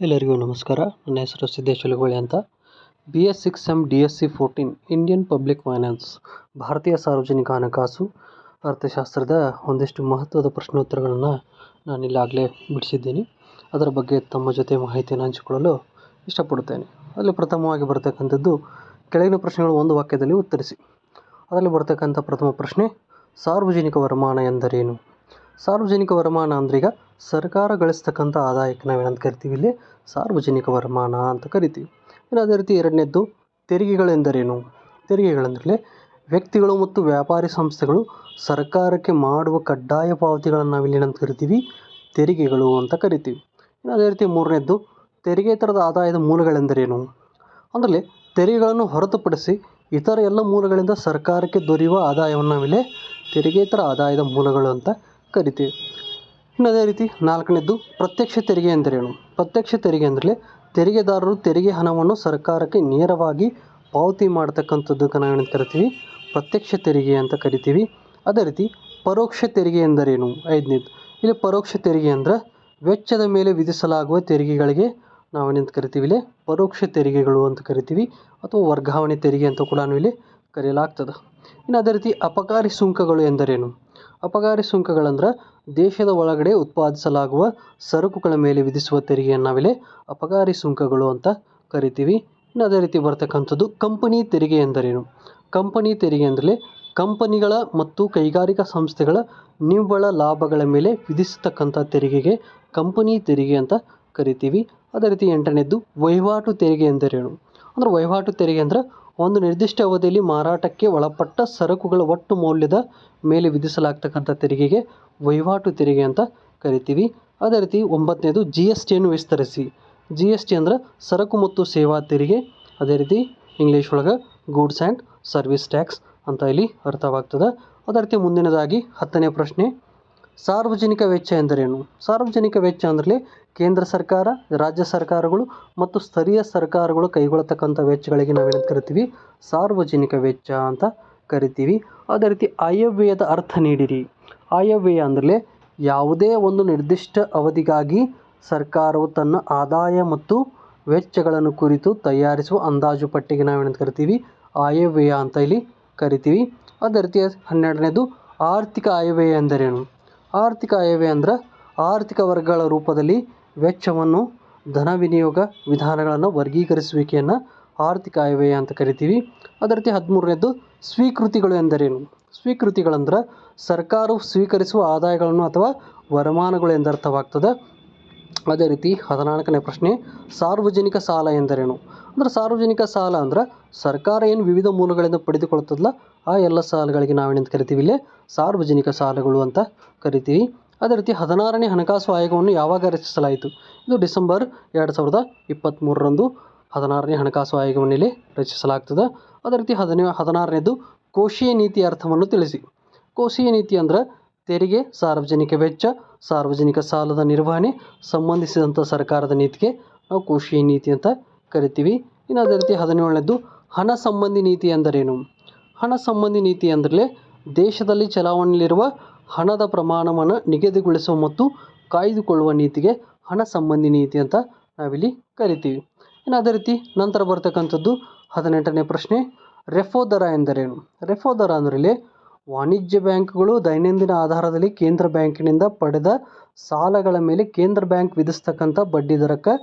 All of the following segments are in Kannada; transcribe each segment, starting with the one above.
ಎಲ್ಲರಿಗೂ ನಮಸ್ಕಾರ. ನನ್ನ ಹೆಸರು ಸಿದ್ದೇಶ್ ಹುಲಿಗೋಳಿ ಅಂತ. BS6M DSC 14 Indian public finance, ಭಾರತೀಯ ಸಾರ್ವಜನಿಕ ಹಣಕಾಸು ಅರ್ಥಶಾಸ್ತ್ರದ ಒಂದಿಷ್ಟು ಮಹತ್ವದ ಪ್ರಶ್ನೋತ್ತರಗಳನ್ನು ನಾನಿಲ್ಲಾಗಲೇ ಬಿಡಿಸಿದ್ದೀನಿ. ಅದರ ಬಗ್ಗೆ ತಮ್ಮ ಜೊತೆ ಮಾಹಿತಿಯನ್ನು ಹಂಚಿಕೊಳ್ಳಲು ಇಷ್ಟಪಡುತ್ತೇನೆ. ಅಲ್ಲಿ ಪ್ರಥಮವಾಗಿ ಬರತಕ್ಕಂಥದ್ದು ಕೆಳಗಿನ ಪ್ರಶ್ನೆಗಳು ಒಂದು ವಾಕ್ಯದಲ್ಲಿ ಉತ್ತರಿಸಿ. ಅದರಲ್ಲಿ ಬರ್ತಕ್ಕಂಥ ಪ್ರಥಮ ಪ್ರಶ್ನೆ, ಸಾರ್ವಜನಿಕ ವರಮಾನ ಎಂದರೇನು? ಸಾರ್ವಜನಿಕ ವರಮಾನ ಅಂದ್ರೆ ಈಗ ಸರ್ಕಾರ ಗಳಿಸ್ತಕ್ಕಂಥ ಆದಾಯಕ್ಕೆ ನಾವೇನಂತ ಕರಿತೀವಿ, ಇಲ್ಲಿ ಸಾರ್ವಜನಿಕ ವರಮಾನ ಅಂತ ಕರಿತೀವಿ. ಇನ್ನು ಅದೇ ರೀತಿ ಎರಡನೇದ್ದು ತೆರಿಗೆಗಳೆಂದರೇನು? ತೆರಿಗೆಗಳೆಂದರೆ ವ್ಯಕ್ತಿಗಳು ಮತ್ತು ವ್ಯಾಪಾರಿ ಸಂಸ್ಥೆಗಳು ಸರ್ಕಾರಕ್ಕೆ ಮಾಡುವ ಕಡ್ಡಾಯ ಪಾವತಿಗಳನ್ನು ನಾವಿಲ್ಲಿ ಏನಂತ ಕರಿತೀವಿ, ತೆರಿಗೆಗಳು ಅಂತ ಕರಿತೀವಿ. ಇನ್ನು ಅದೇ ರೀತಿ ಮೂರನೇದ್ದು ತೆರಿಗೆತರದ ಆದಾಯದ ಮೂಲಗಳೆಂದರೇನು? ಅಂದರೆ ತೆರಿಗೆಗಳನ್ನು ಹೊರತುಪಡಿಸಿ ಇತರ ಎಲ್ಲ ಮೂಲಗಳಿಂದ ಸರ್ಕಾರಕ್ಕೆ ದೊರೆಯುವ ಆದಾಯವನ್ನು ನಾವಿಲ್ಲಿ ತೆರಿಗೆತರ ಆದಾಯದ ಮೂಲಗಳು ಅಂತ ಕರಿತೀವಿ. ಇನ್ನು ಅದೇ ರೀತಿ ನಾಲ್ಕನೇದ್ದು ಪ್ರತ್ಯಕ್ಷ ತೆರಿಗೆ ಎಂದರೇನು? ಪ್ರತ್ಯಕ್ಷ ತೆರಿಗೆ ಅಂದರೆ ತೆರಿಗೆದಾರರು ತೆರಿಗೆ ಹಣವನ್ನು ಸರ್ಕಾರಕ್ಕೆ ನೇರವಾಗಿ ಪಾವತಿ ಮಾಡ್ತಕ್ಕಂಥದ್ದಕ್ಕೆ ನಾವೇನಂತ ಕರಿತೀವಿ, ಪ್ರತ್ಯಕ್ಷ ತೆರಿಗೆ ಅಂತ ಕರಿತೀವಿ. ಅದೇ ರೀತಿ ಪರೋಕ್ಷ ತೆರಿಗೆ ಎಂದರೇನು? ಐದನೇದು, ಇಲ್ಲಿ ಪರೋಕ್ಷ ತೆರಿಗೆ ಅಂದರೆ ವೆಚ್ಚದ ಮೇಲೆ ವಿಧಿಸಲಾಗುವ ತೆರಿಗೆಗಳಿಗೆ ನಾವೇನಂತ ಕರಿತೀವಿ, ಇಲ್ಲಿ ಪರೋಕ್ಷ ತೆರಿಗೆಗಳು ಅಂತ ಕರಿತೀವಿ, ಅಥವಾ ವರ್ಗಾವಣೆ ತೆರಿಗೆ ಅಂತ ಕೂಡ ಇಲ್ಲಿ ಕರೆಯಲಾಗ್ತದೆ. ಇನ್ನು ಅದೇ ರೀತಿ ಅಪಕಾರಿ ಸುಂಕಗಳು ಎಂದರೇನು? ಅಪಕಾರಿ ಸುಂಕಗಳಂದ್ರೆ ದೇಶದ ಒಳಗಡೆ ಉತ್ಪಾದಿಸಲಾಗುವ ಸರಕುಗಳ ಮೇಲೆ ವಿಧಿಸುವ ತೆರಿಗೆಯನ್ನು ನಾವಿಲ್ಲಿ ಅಪಕಾರಿ ಸುಂಕಗಳು ಅಂತ ಕರಿತೀವಿ. ಇನ್ನು ಅದೇ ರೀತಿ ಬರ್ತಕ್ಕಂಥದ್ದು ಕಂಪನಿ ತೆರಿಗೆ ಎಂದರೇನು? ಕಂಪನಿ ತೆರಿಗೆ ಅಂದರೆ ಕಂಪನಿಗಳ ಮತ್ತು ಕೈಗಾರಿಕಾ ಸಂಸ್ಥೆಗಳ ನಿವ್ವಳ ಲಾಭಗಳ ಮೇಲೆ ವಿಧಿಸತಕ್ಕಂಥ ತೆರಿಗೆಗೆ ಕಂಪನಿ ತೆರಿಗೆ ಅಂತ ಕರಿತೀವಿ. ಅದೇ ರೀತಿ ಎಂಟನೇದ್ದು ವಹಿವಾಟು ತೆರಿಗೆ ಎಂದರೇನು? ಅಂದರೆ ವಹಿವಾಟು ತೆರಿಗೆ ಅಂದರೆ ಒಂದು ನಿರ್ದಿಷ್ಟ ಅವಧಿಯಲ್ಲಿ ಮಾರಾಟಕ್ಕೆ ಒಳಪಟ್ಟ ಸರಕುಗಳ ಒಟ್ಟು ಮೌಲ್ಯದ ಮೇಲೆ ವಿಧಿಸಲಾಗ್ತಕ್ಕಂಥ ತೆರಿಗೆಗೆ ವಹಿವಾಟು ತೆರಿಗೆ ಅಂತ ಕರಿತೀವಿ. ಅದೇ ರೀತಿ ಒಂಬತ್ತನೇದು GST ವಿಸ್ತರಿಸಿ. GST ಅಂದರೆ ಸರಕು ಮತ್ತು ಸೇವಾ ತೆರಿಗೆ, ಅದೇ ರೀತಿ ಇಂಗ್ಲೀಷ್ ಒಳಗೆ ಗೂಡ್ಸ್ ಆ್ಯಂಡ್ ಸರ್ವಿಸ್ ಟ್ಯಾಕ್ಸ್ ಅಂತ ಇಲ್ಲಿ ಅರ್ಥವಾಗ್ತದೆ. ಅದೇ ರೀತಿ ಮುಂದಿನದಾಗಿ 10ನೇ ಪ್ರಶ್ನೆ, ಸಾರ್ವಜನಿಕ ವೆಚ್ಚ ಎಂದರೇನು? ಸಾರ್ವಜನಿಕ ವೆಚ್ಚ ಅಂದರೆ ಕೇಂದ್ರ ಸರ್ಕಾರ, ರಾಜ್ಯ ಸರ್ಕಾರಗಳು ಮತ್ತು ಸ್ಥಳೀಯ ಸರ್ಕಾರಗಳು ಕೈಗೊಳ್ಳತಕ್ಕಂಥ ವೆಚ್ಚಗಳಿಗೆ ನಾವೇನಂತ ಕರಿತೀವಿ, ಸಾರ್ವಜನಿಕ ವೆಚ್ಚ ಅಂತ ಕರಿತೀವಿ. ಅದೇ ರೀತಿ ಆಯವ್ಯಯದ ಅರ್ಥ ನೀಡಿರಿ. ಆಯವ್ಯಯ ಅಂದರೆ ಯಾವುದೇ ಒಂದು ನಿರ್ದಿಷ್ಟ ಅವಧಿಗಾಗಿ ಸರ್ಕಾರವು ತನ್ನ ಆದಾಯ ಮತ್ತು ವೆಚ್ಚಗಳನ್ನು ಕುರಿತು ತಯಾರಿಸುವ ಅಂದಾಜು ಪಟ್ಟಿಗೆ ನಾವೇನಂತ ಕರಿತೀವಿ, ಆಯವ್ಯಯ ಅಂತ ಇಲ್ಲಿ ಕರಿತೀವಿ. ಅದೇ ರೀತಿ 12ನೇದು ಆರ್ಥಿಕ ಆಯವ್ಯಯ ಎಂದರೇನು? ಆರ್ಥಿಕ ಆಯವ್ಯಯ ಅಂದರೆ ಆರ್ಥಿಕ ವರ್ಗಗಳ ರೂಪದಲ್ಲಿ ವೆಚ್ಚವನ್ನು ಧನ ವಿನಿಯೋಗ ವಿಧಾನಗಳನ್ನು ವರ್ಗೀಕರಿಸುವಿಕೆಯನ್ನು ಆರ್ಥಿಕ ಆಯವ್ಯಯ ಅಂತ ಕರಿತೀವಿ. ಅದೇ ರೀತಿ 13ನೇದು ಸ್ವೀಕೃತಿಗಳು ಎಂದರೇನು? ಸ್ವೀಕೃತಿಗಳಂದ್ರೆ ಸರ್ಕಾರವು ಸ್ವೀಕರಿಸುವ ಆದಾಯಗಳನ್ನು ಅಥವಾ ವರಮಾನಗಳು ಎಂದರ್ಥವಾಗ್ತದೆ. ಅದೇ ರೀತಿ 14ನೇ ಪ್ರಶ್ನೆ, ಸಾರ್ವಜನಿಕ ಸಾಲ ಎಂದರೇನು? ಅಂದರೆ ಸಾರ್ವಜನಿಕ ಸಾಲ ಅಂದ್ರೆ ಸರ್ಕಾರ ಏನು ವಿವಿಧ ಮೂಲಗಳಿಂದ ಪಡೆದುಕೊಳ್ಳುತ್ತದಲ್ಲ ಆ ಎಲ್ಲ ಸಾಲಗಳಿಗೆ ನಾವೇನಂತ ಕರಿತೀವಿ, ಇಲ್ಲೇ ಸಾರ್ವಜನಿಕ ಸಾಲಗಳು ಅಂತ ಕರಿತೀವಿ. ಅದೇ ರೀತಿ 16ನೇ ಹಣಕಾಸು ಆಯೋಗವನ್ನು ಯಾವಾಗ ರಚಿಸಲಾಯಿತು? ಇದು ಡಿಸೆಂಬರ್ 2023ರಂದು 16ನೇ ಹಣಕಾಸು ಆಯೋಗವನ್ನು ಇಲ್ಲಿ ರಚಿಸಲಾಗ್ತದೆ. ಅದೇ ರೀತಿ 16ನೇದು ಕೋಶೀಯ ನೀತಿಯ ಅರ್ಥವನ್ನು ತಿಳಿಸಿ. ಕೋಶೀಯ ನೀತಿ ಅಂದ್ರೆ ತೆರಿಗೆ, ಸಾರ್ವಜನಿಕ ವೆಚ್ಚ, ಸಾರ್ವಜನಿಕ ಸಾಲದ ನಿರ್ವಹಣೆ ಸಂಬಂಧಿಸಿದಂಥ ಸರ್ಕಾರದ ನೀತಿಗೆ ನಾವು ಕೋಶೀಯ ನೀತಿ ಅಂತ ಕರಿತೀವಿ. ಇನ್ನು ಅದೇ ರೀತಿ 17ನೇದು ಹಣ ಸಂಬಂಧಿ ನೀತಿ ಎಂದರೇನು? ಹಣ ಸಂಬಂಧಿ ನೀತಿ ಅಂದರೆ ದೇಶದಲ್ಲಿ ಚಲಾವಣೆಯಲ್ಲಿರುವ ಹಣದ ಪ್ರಮಾಣವನ್ನು ನಿಗದಿಗೊಳಿಸುವ ಮತ್ತು ಕಾಯ್ದುಕೊಳ್ಳುವ ನೀತಿಗೆ ಹಣ ಸಂಬಂಧಿ ನೀತಿ ಅಂತ ನಾವಿಲ್ಲಿ ಕರಿತೀವಿ. ಇನ್ನು ಅದೇ ರೀತಿ ನಂತರ ಬರ್ತಕ್ಕಂಥದ್ದು 18ನೇ ಪ್ರಶ್ನೆ, ರೆಫೋ ದರ ಎಂದರೇನು? ರೆಫೋ ದರ ಅಂದರೆ ವಾಣಿಜ್ಯ ಬ್ಯಾಂಕ್ಗಳು ದೈನಂದಿನ ಆಧಾರದಲ್ಲಿ ಕೇಂದ್ರ ಬ್ಯಾಂಕಿನಿಂದ ಪಡೆದ ಸಾಲಗಳ ಮೇಲೆ ಕೇಂದ್ರ ಬ್ಯಾಂಕ್ ವಿಧಿಸ್ತಕ್ಕಂಥ ಬಡ್ಡಿ ದರಕ್ಕೆ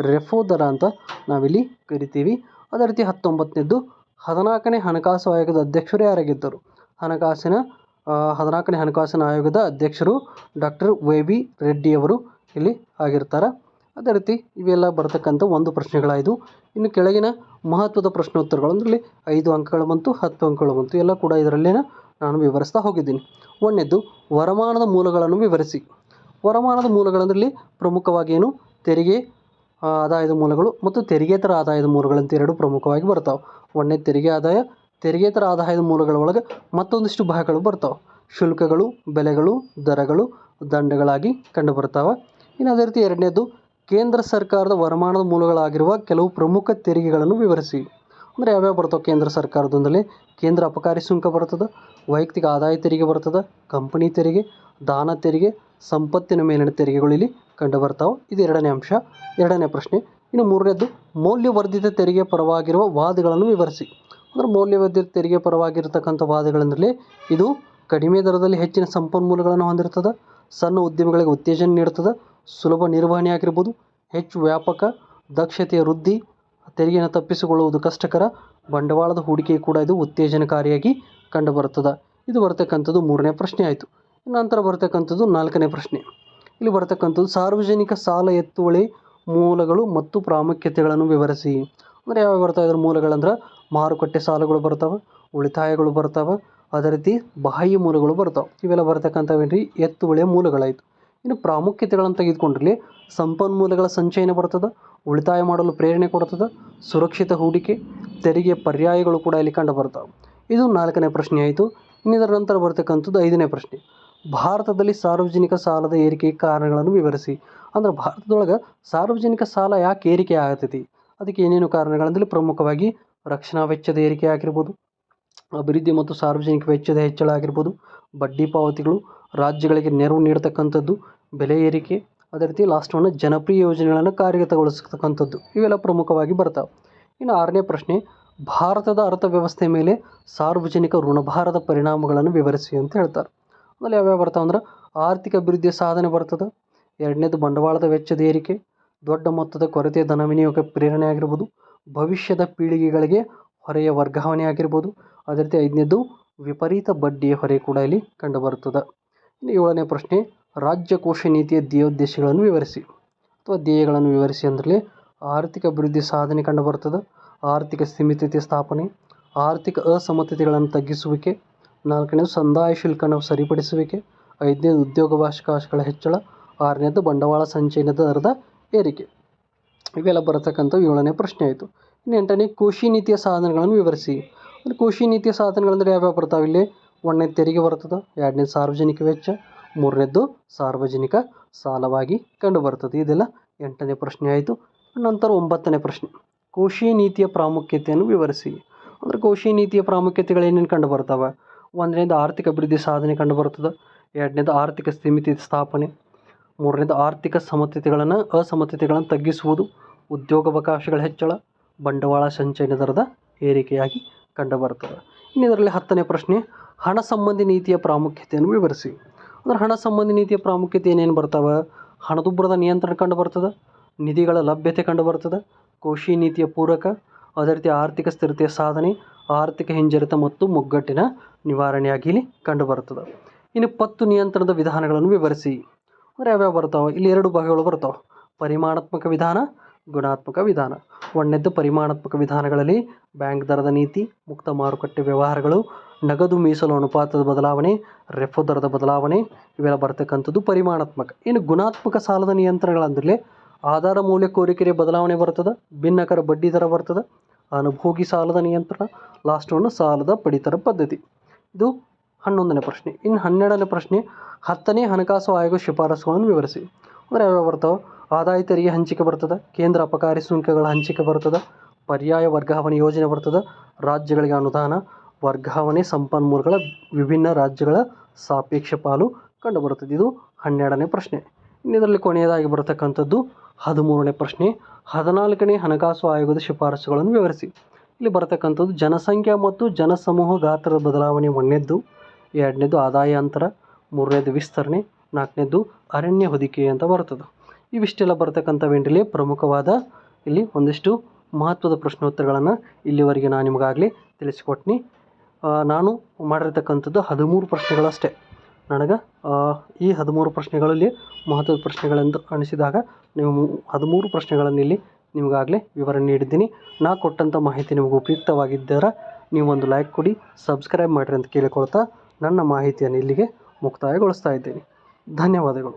ರೆಫೋ ದರ ಅಂತ ನಾವಿಲ್ಲಿ ಕರಿತೀವಿ. ಅದೇ ರೀತಿ 19ನೇದು 14ನೇ ಹಣಕಾಸು ಆಯೋಗದ ಅಧ್ಯಕ್ಷರು ಯಾರಾಗಿದ್ದರು? 14ನೇ ಹಣಕಾಸಿನ ಆಯೋಗದ ಅಧ್ಯಕ್ಷರು ಡಾಕ್ಟರ್ YV ರೆಡ್ಡಿ ಅವರು ಇಲ್ಲಿ ಆಗಿರ್ತಾರೆ. ಅದೇ ರೀತಿ ಇವೆಲ್ಲ ಬರ್ತಕ್ಕಂಥ ಒಂದು ಪ್ರಶ್ನೆಗಳಾಯಿತು. ಇನ್ನು ಕೆಳಗಿನ ಮಹತ್ವದ ಪ್ರಶ್ನೋತ್ತರಗಳು ಅಂದರೆ 5 ಅಂಕಗಳು ಬಂತು, 10 ಅಂಕಗಳು ಬಂತು, ಎಲ್ಲ ಕೂಡ ಇದರಲ್ಲೇನ ನಾನು ವಿವರಿಸ್ತಾ ಹೋಗಿದ್ದೀನಿ. ಒಂದನೇದು ವರಮಾನದ ಮೂಲಗಳನ್ನು ವಿವರಿಸಿ. ವರಮಾನದ ಮೂಲಗಳಂದ್ರಲ್ಲಿ ಪ್ರಮುಖವಾಗಿ ಏನು, ತೆರಿಗೆ ಆದಾಯದ ಮೂಲಗಳು ಮತ್ತು ತೆರಿಗೆತರ ಆದಾಯದ ಮೂಲಗಳಂತ ಎರಡು ಪ್ರಮುಖವಾಗಿ ಬರ್ತಾವೆ. ಒಂದನೇ ತೆರಿಗೆ ಆದಾಯ, ತೆರಿಗೆತರ ಆದಾಯದ ಮೂಲಗಳ ಒಳಗೆ ಮತ್ತೊಂದಿಷ್ಟು ಭಾಗಗಳು ಬರ್ತಾವೆ. ಶುಲ್ಕಗಳು, ಬೆಲೆಗಳು, ದರಗಳು, ದಂಡಗಳಾಗಿ ಕಂಡು ಬರ್ತಾವೆ. ಇನ್ನು ಅದೇ ರೀತಿ ಎರಡನೇದು ಕೇಂದ್ರ ಸರ್ಕಾರದ ವರಮಾನದ ಮೂಲಗಳಾಗಿರುವ ಕೆಲವು ಪ್ರಮುಖ ತೆರಿಗೆಗಳನ್ನು ವಿವರಿಸಿ. ಅಂದರೆ ಯಾವ್ಯಾವ ಬರ್ತಾವೆ ಕೇಂದ್ರ ಸರ್ಕಾರದಲ್ಲಿ? ಕೇಂದ್ರ ಅಪಕಾರಿ ಸುಂಕ ಬರ್ತದೆ, ವೈಯಕ್ತಿಕ ಆದಾಯ ತೆರಿಗೆ ಬರ್ತದೆ, ಕಂಪನಿ ತೆರಿಗೆ, ದಾನ ತೆರಿಗೆ, ಸಂಪತ್ತಿನ ಮೇಲಿನ ತೆರಿಗೆಗಳು ಇಲ್ಲಿ ಕಂಡುಬರ್ತಾವೆ. ಇದು ಎರಡನೇ ಅಂಶ, ಎರಡನೇ ಪ್ರಶ್ನೆ. ಇನ್ನು ಮೂರನೇದು, ಮೌಲ್ಯವರ್ಧಿತ ತೆರಿಗೆ ಪರವಾಗಿರುವ ವಾದಗಳನ್ನು ವಿವರಿಸಿ. ಅಂದರೆ ಮೌಲ್ಯವರ್ಧಿತ ತೆರಿಗೆ ಪರವಾಗಿರತಕ್ಕಂಥ ವಾದಗಳೆಂದರೆ ಇದು ಕಡಿಮೆ ದರದಲ್ಲಿ ಹೆಚ್ಚಿನ ಸಂಪನ್ಮೂಲಗಳನ್ನು ಹೊಂದಿರ್ತದೆ, ಸಣ್ಣ ಉದ್ಯಮಿಗಳಿಗೆ ಉತ್ತೇಜನ ನೀಡುತ್ತದೆ, ಸುಲಭ ನಿರ್ವಹಣೆ ಆಗಿರ್ಬೋದು, ಹೆಚ್ಚು ವ್ಯಾಪಕ ದಕ್ಷತೆಯ ವೃದ್ಧಿ, ತೆರಿಗೆಯನ್ನು ತಪ್ಪಿಸಿಕೊಳ್ಳುವುದು ಕಷ್ಟಕರ, ಬಂಡವಾಳದ ಹೂಡಿಕೆ ಕೂಡ ಇದು ಉತ್ತೇಜನಕಾರಿಯಾಗಿ ಕಂಡುಬರುತ್ತದೆ. ಇದು ಬರ್ತಕ್ಕಂಥದ್ದು ಮೂರನೇ ಪ್ರಶ್ನೆ ಆಯಿತು. ನಂತರ ಬರ್ತಕ್ಕಂಥದ್ದು ನಾಲ್ಕನೇ ಪ್ರಶ್ನೆ. ಇಲ್ಲಿ ಬರ್ತಕ್ಕಂಥದ್ದು ಸಾರ್ವಜನಿಕ ಸಾಲ ಎತ್ತುವಳಿ ಮೂಲಗಳು ಮತ್ತು ಪ್ರಾಮುಖ್ಯತೆಗಳನ್ನು ವಿವರಿಸಿ. ಅಂದರೆ ಯಾವ ಬರ್ತಾವೆ ಇದ್ರ ಮೂಲಗಳಂದ್ರೆ ಮಾರುಕಟ್ಟೆ ಸಾಲಗಳು ಬರ್ತಾವೆ, ಉಳಿತಾಯಗಳು ಬರ್ತಾವೆ, ಅದೇ ರೀತಿ ಬಾಹ್ಯ ಮೂಲಗಳು ಬರ್ತಾವೆ. ಇವೆಲ್ಲ ಬರ್ತಕ್ಕಂಥವೇನ್ರಿ ಎತ್ತುವಳಿಯ ಮೂಲಗಳಾಯಿತು. ಇನ್ನು ಪ್ರಾಮುಖ್ಯತೆಗಳನ್ನು ತೆಗೆದುಕೊಂಡ್ರೆ ಸಂಪನ್ಮೂಲಗಳ ಸಂಚಯನ ಬರ್ತದೆ, ಉಳಿತಾಯ ಮಾಡಲು ಪ್ರೇರಣೆ ಕೊಡ್ತದೆ, ಸುರಕ್ಷಿತ ಹೂಡಿಕೆ, ತೆರಿಗೆ ಪರ್ಯಾಯಗಳು ಕೂಡ ಇಲ್ಲಿ ಕಂಡು ಬರ್ತಾವೆ. ಇದು ನಾಲ್ಕನೇ ಪ್ರಶ್ನೆ ಆಯಿತು. ಇನ್ನು ಇದರ ನಂತರ ಬರ್ತಕ್ಕಂಥದ್ದು ಐದನೇ ಪ್ರಶ್ನೆ. ಭಾರತದಲ್ಲಿ ಸಾರ್ವಜನಿಕ ಸಾಲದ ಏರಿಕೆ ಕಾರಣಗಳನ್ನು ವಿವರಿಸಿ. ಅಂದ್ರೆ ಭಾರತದೊಳಗೆ ಸಾರ್ವಜನಿಕ ಸಾಲ ಯಾಕೆ ಏರಿಕೆ ಆಗತೈತಿ, ಅದಕ್ಕೆ ಏನೇನು ಕಾರಣಗಳಂದರೆ ಪ್ರಮುಖವಾಗಿ ರಕ್ಷಣಾ ವೆಚ್ಚದ ಏರಿಕೆ ಆಗಿರ್ಬೋದು, ಅಭಿವೃದ್ಧಿ ಮತ್ತು ಸಾರ್ವಜನಿಕ ವೆಚ್ಚದ ಹೆಚ್ಚಳ ಆಗಿರ್ಬೋದು, ಬಡ್ಡಿ ಪಾವತಿಗಳು, ರಾಜ್ಯಗಳಿಗೆ ನೆರವು ನೀಡತಕ್ಕಂಥದ್ದು, ಬೆಲೆ ಏರಿಕೆ, ಅದೇ ರೀತಿ ಲಾಸ್ಟ್ ಒನ್ ಜನಪ್ರಿಯ ಯೋಜನೆಗಳನ್ನು ಕಾರ್ಯಗತಗೊಳಿಸ್ತಕ್ಕಂಥದ್ದು. ಇವೆಲ್ಲ ಪ್ರಮುಖವಾಗಿ ಬರ್ತಾವೆ. ಇನ್ನು ಆರನೇ ಪ್ರಶ್ನೆ, ಭಾರತದ ಅರ್ಥವ್ಯವಸ್ಥೆ ಮೇಲೆ ಸಾರ್ವಜನಿಕ ಋಣಭಾರದ ಪರಿಣಾಮಗಳನ್ನು ವಿವರಿಸಿ ಅಂತ ಹೇಳ್ತಾರೆ. ಆಮೇಲೆ ಯಾವ್ಯಾವ ಬರ್ತಾವೆ ಅಂದ್ರೆ ಆರ್ಥಿಕ ಅಭಿವೃದ್ಧಿಯ ಸಾಧನೆ ಬರ್ತದೆ, ಎರಡನೇದು ಬಂಡವಾಳದ ವೆಚ್ಚದ ಏರಿಕೆ, ದೊಡ್ಡ ಮೊತ್ತದ ಕೊರತೆಯ ಧನ ವಿನಿಯೋಗ ಪ್ರೇರಣೆ ಆಗಿರ್ಬೋದು, ಭವಿಷ್ಯದ ಪೀಳಿಗೆಗಳಿಗೆ ಹೊರೆಯ ವರ್ಗಾವಣೆ ಆಗಿರ್ಬೋದು, ಅದೇ ರೀತಿ ಐದನೇದು ವಿಪರೀತ ಬಡ್ಡಿಯ ಹೊರೆ ಕೂಡ ಇಲ್ಲಿ ಕಂಡುಬರುತ್ತದೆ. ಇನ್ನು ಏಳನೇ ಪ್ರಶ್ನೆ, ರಾಜ್ಯ ಕೋಶ ನೀತಿಯ ಧ್ಯೇಯೋದ್ದೇಶಗಳನ್ನು ವಿವರಿಸಿ ಅಥವಾ ಧ್ಯೇಯಗಳನ್ನು ವಿವರಿಸಿ ಅಂದರೆ ಆರ್ಥಿಕ ಅಭಿವೃದ್ಧಿ ಸಾಧನೆ ಕಂಡುಬರ್ತದೆ, ಆರ್ಥಿಕ ಸ್ಥಿಮಿತತೆ ಸ್ಥಾಪನೆ, ಆರ್ಥಿಕ ಅಸಮತೆಗಳನ್ನು ತಗ್ಗಿಸುವಿಕೆ, ನಾಲ್ಕನೇದು ಸಂದಾಯ ಶುಲ್ಕನ ಸರಿಪಡಿಸುವಿಕೆ, ಐದನೇದು ಉದ್ಯೋಗಾವಕಾಶಗಳ ಹೆಚ್ಚಳ, ಆರನೇದು ಬಂಡವಾಳ ಸಂಚಯನದ ದರದ ಏರಿಕೆ. ಇವೆಲ್ಲ ಬರತಕ್ಕಂಥ ಏಳನೇ ಪ್ರಶ್ನೆ ಆಯಿತು. ಇನ್ನು ಎಂಟನೇ, ಕೋಶಿ ನೀತಿಯ ಸಾಧನಗಳನ್ನು ವಿವರಿಸಿ. ಅಂದರೆ ಕೋಶಿ ನೀತಿಯ ಸಾಧನಗಳಂದರೆ ಯಾವ್ಯಾವ ಬರ್ತಾವೆ ಇಲ್ಲಿ? ಒಂದನೇದು ತೆರಿಗೆ ಬರ್ತದೆ, ಎರಡನೇದು ಸಾರ್ವಜನಿಕ ವೆಚ್ಚ, ಮೂರನೇದು ಸಾರ್ವಜನಿಕ ಸಾಲವಾಗಿ ಕಂಡುಬರ್ತದೆ. ಇದೆಲ್ಲ ಎಂಟನೇ ಪ್ರಶ್ನೆ ಆಯಿತು. ನಂತರ ಒಂಬತ್ತನೇ ಪ್ರಶ್ನೆ, ಕೋಶಿ ನೀತಿಯ ಪ್ರಾಮುಖ್ಯತೆಯನ್ನು ವಿವರಿಸಿ. ಅಂದರೆ ಕೋಶಿ ನೀತಿಯ ಪ್ರಾಮುಖ್ಯತೆಗಳು ಏನೇನು ಕಂಡು ಬರ್ತಾವೆ? ಒಂದನೇದು ಆರ್ಥಿಕ ಅಭಿವೃದ್ಧಿ ಸಾಧನೆ ಕಂಡು ಬರ್ತದೆ, ಎರಡನೇದು ಆರ್ಥಿಕ ಸ್ಥಿಮಿತ ಸ್ಥಾಪನೆ, ಮೂರನೇದು ಆರ್ಥಿಕ ಅಸಮತೆಗಳನ್ನು ತಗ್ಗಿಸುವುದು, ಉದ್ಯೋಗಾವಕಾಶಗಳ ಹೆಚ್ಚಳ, ಬಂಡವಾಳ ಸಂಚಯನ ದರದ ಏರಿಕೆಯಾಗಿ ಕಂಡುಬರ್ತದೆ. ಇನ್ನು ಇದರಲ್ಲಿ 10ನೇ ಪ್ರಶ್ನೆ, ಹಣ ಸಂಬಂಧಿ ನೀತಿಯ ಪ್ರಾಮುಖ್ಯತೆಯನ್ನು ವಿವರಿಸಿ. ಅಂದರೆ ಹಣ ಸಂಬಂಧಿ ನೀತಿಯ ಪ್ರಾಮುಖ್ಯತೆ ಏನೇನು ಬರ್ತಾವೆ? ಹಣದುಬ್ಬರದ ನಿಯಂತ್ರಣ ಕಂಡು ಬರ್ತದೆ, ನಿಧಿಗಳ ಲಭ್ಯತೆ ಕಂಡು ಬರ್ತದೆ, ಕೋಶಿ ನೀತಿಯ ಪೂರಕ, ಅದೇ ರೀತಿ ಆರ್ಥಿಕ ಸ್ಥಿರತೆಯ ಸಾಧನೆ, ಆರ್ಥಿಕ ಹಿಂಜರಿತ ಮತ್ತು ಮುಗ್ಗಟ್ಟಿನ ನಿವಾರಣೆಯಾಗಿ ಇಲ್ಲಿ ಕಂಡುಬರ್ತದೆ. ಇನ್ನು 10 ನಿಯಂತ್ರಣದ ವಿಧಾನಗಳನ್ನು ವಿವರಿಸಿ. ಅಂದರೆ ಯಾವ್ಯಾವ ಬರ್ತಾವೆ? ಇಲ್ಲಿ 2 ಭಾಗಗಳು ಬರ್ತಾವೆ, ಪರಿಮಾಣಾತ್ಮಕ ವಿಧಾನ, ಗುಣಾತ್ಮಕ ವಿಧಾನ. ಒಂದನೇದ್ದು ಪರಿಮಾಣಾತ್ಮಕ ವಿಧಾನಗಳಲ್ಲಿ ಬ್ಯಾಂಕ್ ದರದ ನೀತಿ, ಮುಕ್ತ ಮಾರುಕಟ್ಟೆ ವ್ಯವಹಾರಗಳು, ನಗದು ಮೀಸಲು ಅನುಪಾತದ ಬದಲಾವಣೆ, ರೆಫೋ ದರದ ಬದಲಾವಣೆ, ಇವೆಲ್ಲ ಬರ್ತಕ್ಕಂಥದ್ದು ಪರಿಮಾಣಾತ್ಮಕ. ಇನ್ನು ಗುಣಾತ್ಮಕ ಸಾಲದ ನಿಯಂತ್ರಣಗಳಂದರೆ ಆಧಾರ ಮೌಲ್ಯ ಕೋರಿಕೆಯ ಬದಲಾವಣೆ ಬರ್ತದೆ, ಭಿನ್ನಕರ ಬಡ್ಡಿ ದರ ಬರ್ತದೆ, ಅನುಭೋಗಿ ಸಾಲದ ನಿಯಂತ್ರಣ, ಲಾಸ್ಟ್ ಒನ್ ಸಾಲದ ಪಡಿತರ ಪದ್ಧತಿ. ಇದು 11ನೇ ಪ್ರಶ್ನೆ. ಇನ್ನು 12ನೇ ಪ್ರಶ್ನೆ, 10ನೇ ಹಣಕಾಸು ಆಯೋಗ ಶಿಫಾರಸುಗಳನ್ನು ವಿವರಿಸಿ. ಅಂದರೆ ಯಾವ್ಯಾವ ಬರ್ತಾವೆ? ಆದಾಯ ತೆರಿಗೆ ಹಂಚಿಕೆ ಬರ್ತದೆ, ಕೇಂದ್ರ ಅಬಕಾರಿ ಸುಂಕಗಳ ಹಂಚಿಕೆ ಬರ್ತದೆ, ಪರ್ಯಾಯ ವರ್ಗಾವಣೆ ಯೋಜನೆ ಬರ್ತದೆ, ರಾಜ್ಯಗಳಿಗೆ ಅನುದಾನ, ವರ್ಗಾವಣೆ ಸಂಪನ್ಮೂಲಗಳ ವಿಭಿನ್ನ ರಾಜ್ಯಗಳ ಸಾಪೇಕ್ಷ ಪಾಲು ಕಂಡುಬರುತ್ತದೆ. ಇದು 12ನೇ ಪ್ರಶ್ನೆ. ಇನ್ನು ಇದರಲ್ಲಿ ಕೊನೆಯದಾಗಿ ಬರತಕ್ಕಂಥದ್ದು 13ನೇ ಪ್ರಶ್ನೆ, 14ನೇ ಹಣಕಾಸು ಆಯೋಗದ ಶಿಫಾರಸುಗಳನ್ನು ವಿವರಿಸಿ. ಇಲ್ಲಿ ಬರತಕ್ಕಂಥದ್ದು ಜನಸಂಖ್ಯಾ ಮತ್ತು ಜನಸಮೂಹ ಗಾತ್ರದ ಬದಲಾವಣೆ ಒಂದನೇದ್ದು, ಎರಡನೇದು ಆದಾಯ ಅಂತರ, ಮೂರನೇದು ವಿಸ್ತರಣೆ, ನಾಲ್ಕನೇದು ಅರಣ್ಯ ಹೊದಿಕೆ ಅಂತ ಬರ್ತದೆ. ಇವಿಷ್ಟೆಲ್ಲ ಬರ್ತಕ್ಕಂಥವೇನ್ರಲ್ಲಿ ಪ್ರಮುಖವಾದ ಇಲ್ಲಿ ಒಂದಿಷ್ಟು ಮಹತ್ವದ ಪ್ರಶ್ನೋತ್ತರಗಳನ್ನು ಇಲ್ಲಿವರೆಗೆ ನಾನು ನಿಮಗಾಗಲೇ ತಿಳಿಸಿಕೊಟ್ನಿ. ನಾನು ಮಾಡಿರ್ತಕ್ಕಂಥದ್ದು 13 ಪ್ರಶ್ನೆಗಳಷ್ಟೇ. ನನಗೆ ಈ 13 ಪ್ರಶ್ನೆಗಳಲ್ಲಿ ಮಹತ್ವದ ಪ್ರಶ್ನೆಗಳೆಂದು ಅನಿಸಿದಾಗ ನೀವು 13 ಪ್ರಶ್ನೆಗಳನ್ನು ಇಲ್ಲಿ ನಿಮಗಾಗಲೇ ವಿವರಣೆ ನೀಡಿದ್ದೀನಿ. ನಾ ಕೊಟ್ಟಂಥ ಮಾಹಿತಿ ನಿಮಗೆ ಉಪಯುಕ್ತವಾಗಿದ್ದರೆ ನೀವು ಒಂದು ಲೈಕ್ ಕೊಡಿ, ಸಬ್ಸ್ಕ್ರೈಬ್ ಮಾಡಿರಿ ಅಂತ ಕೇಳಿಕೊಳ್ತಾ ನನ್ನ ಮಾಹಿತಿಯನ್ನು ಇಲ್ಲಿಗೆ ಮುಕ್ತಾಯಗೊಳಿಸ್ತಾ ಇದ್ದೀನಿ. ಧನ್ಯವಾದಗಳು.